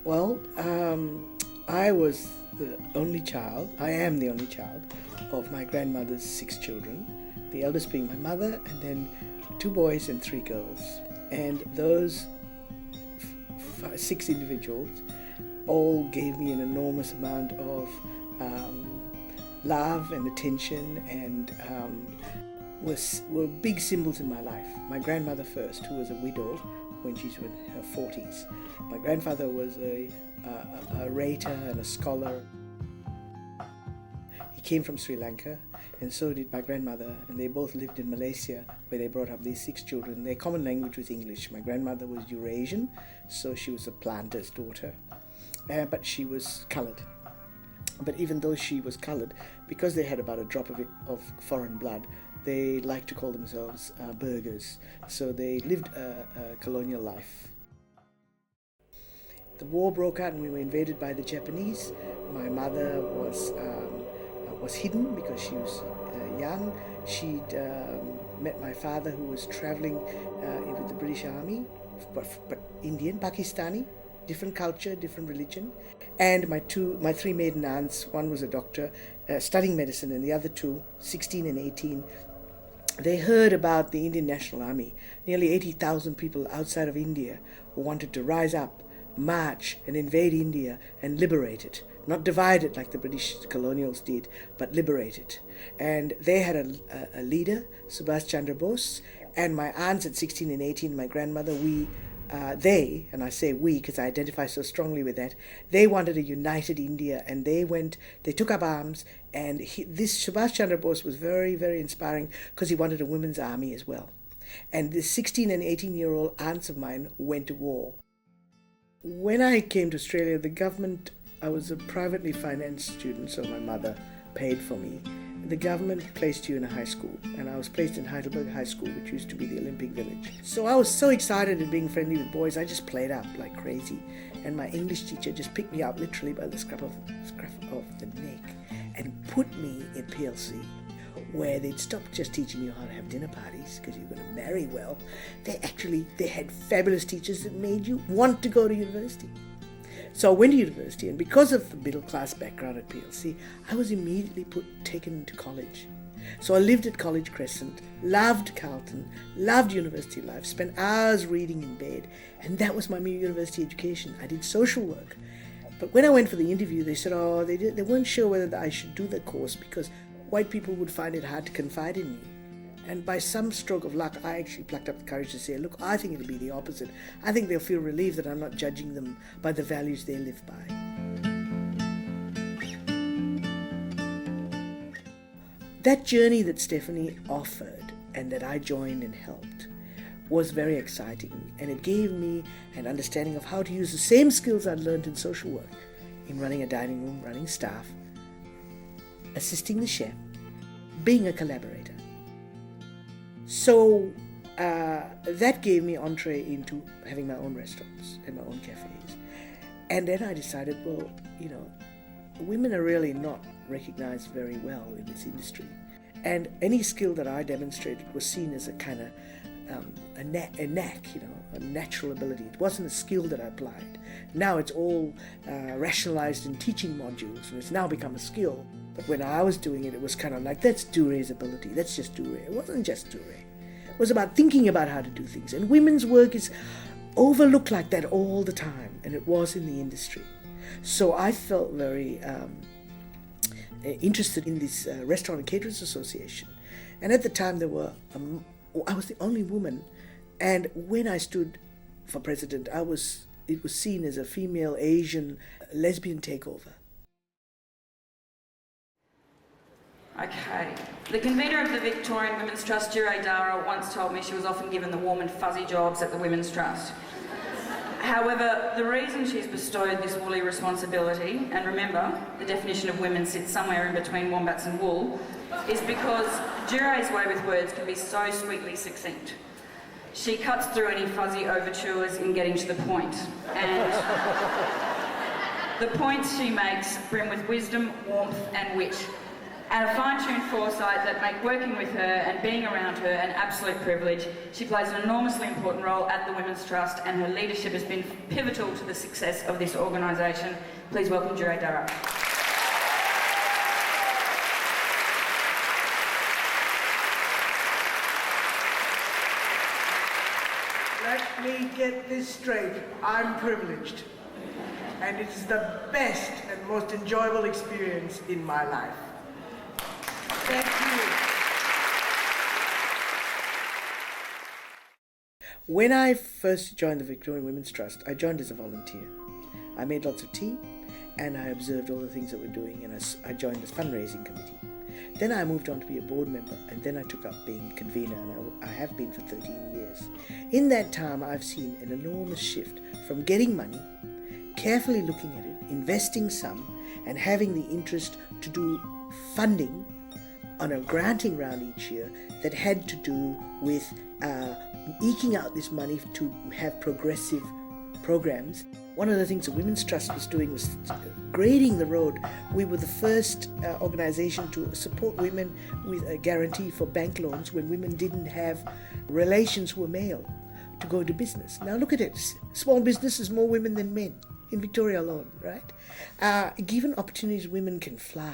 Well, I was the only child, I am the only child of my grandmother's 6 children, the eldest being my mother, and then 2 boys and 3 girls. And those 6 individuals all gave me an enormous amount of love and attention, and were big symbols in my life. My grandmother first, who was a widow when she was in her 40s. My grandfather was a orator and a scholar. He came from Sri Lanka, and so did my grandmother, and they both lived in Malaysia, where they brought up these 6 children. Their common language was English. My grandmother was Eurasian, so she was a planter's daughter, but she was coloured. But even though she was coloured, because they had about a drop of foreign blood, they liked to call themselves burghers, so they lived a colonial life. The war broke out and we were invaded by the Japanese. My mother was hidden because she was young. She'd met my father, who was travelling with the British Army, but Indian, Pakistani, different culture, different religion. And my 3 maiden aunts, one was a doctor studying medicine, and the other 2, 16 and 18, they heard about the Indian National Army, nearly 80,000 people outside of India who wanted to rise up, march and invade India and liberate it. Not divide it like the British colonials did, but liberate it. And they had a leader, Subhash Chandra Bose, and my aunts at 16 and 18, my grandmother, they, and I say we because I identify so strongly with that, they wanted a united India, and they took up arms, and this Subhash Chandra Bose was very, very inspiring because he wanted a women's army as well. And the 16 and 18-year-old aunts of mine went to war. When I came to Australia, the government, I was a privately financed student, so my mother paid for me. The government placed you in a high school, and I was placed in Heidelberg High School, which used to be the Olympic Village. So I was so excited at being friendly with boys, I just played up like crazy. And my English teacher just picked me up literally by the scruff of the neck and put me in PLC, where they'd stop just teaching you how to have dinner parties because you're going to marry well. They had fabulous teachers that made you want to go to university. So I went to university, and because of the middle-class background at PLC, I was immediately taken into college. So I lived at College Crescent, loved Carlton, loved university life, spent hours reading in bed, and that was my university education. I did social work. But when I went for the interview, they said, they weren't sure whether I should do the course because white people would find it hard to confide in me. And by some stroke of luck, I actually plucked up the courage to say, look, I think it'll be the opposite. I think they'll feel relieved that I'm not judging them by the values they live by. That journey that Stephanie offered and that I joined and helped was very exciting, and it gave me an understanding of how to use the same skills I'd learned in social work, in running a dining room, running staff, assisting the chef, being a collaborator. So that gave me entree into having my own restaurants and my own cafes. And then I decided, well, women are really not recognized very well in this industry. And any skill that I demonstrated was seen as a kind of a knack, a natural ability. It wasn't a skill that I applied. Now it's all rationalized in teaching modules, and it's now become a skill. But when I was doing it, it was kind of like, that's Dure's ability. That's just Dure. It wasn't just Dure. It was about thinking about how to do things. And women's work is overlooked like that all the time, and it was in the industry. So I felt very interested in this Restaurant and Caterers Association. And at the time, I was the only woman. And when I stood for president, it was seen as a female Asian lesbian takeover. Okay. The convener of the Victorian Women's Trust, Dure Dara, once told me she was often given the warm and fuzzy jobs at the Women's Trust. However, the reason she's bestowed this woolly responsibility, and remember, the definition of women sits somewhere in between wombats and wool, is because Dure's way with words can be so sweetly succinct. She cuts through any fuzzy overtures in getting to the point, and the points she makes brim with wisdom, warmth and wit. and a fine-tuned foresight that make working with her and being around her an absolute privilege. She plays an enormously important role at the Women's Trust, and her leadership has been pivotal to the success of this organisation. Please welcome Jure Darragh. Let me get this straight. I'm privileged. And it is the best and most enjoyable experience in my life. Thank you. When I first joined the Victorian Women's Trust, I joined as a volunteer. I made lots of tea and I observed all the things that we're doing, and I joined the fundraising committee. Then I moved on to be a board member, and then I took up being convener, and I have been for 13 years. In that time, I've seen an enormous shift from getting money, carefully looking at it, investing some, and having the interest to do funding on a granting round each year that had to do with eking out this money to have progressive programs. One of the things the Women's Trust was doing was grading the road. We were the first organisation to support women with a guarantee for bank loans when women didn't have relations who were male to go into business. Now look at it. Small business is more women than men in Victoria alone, right? Given opportunities, women can fly.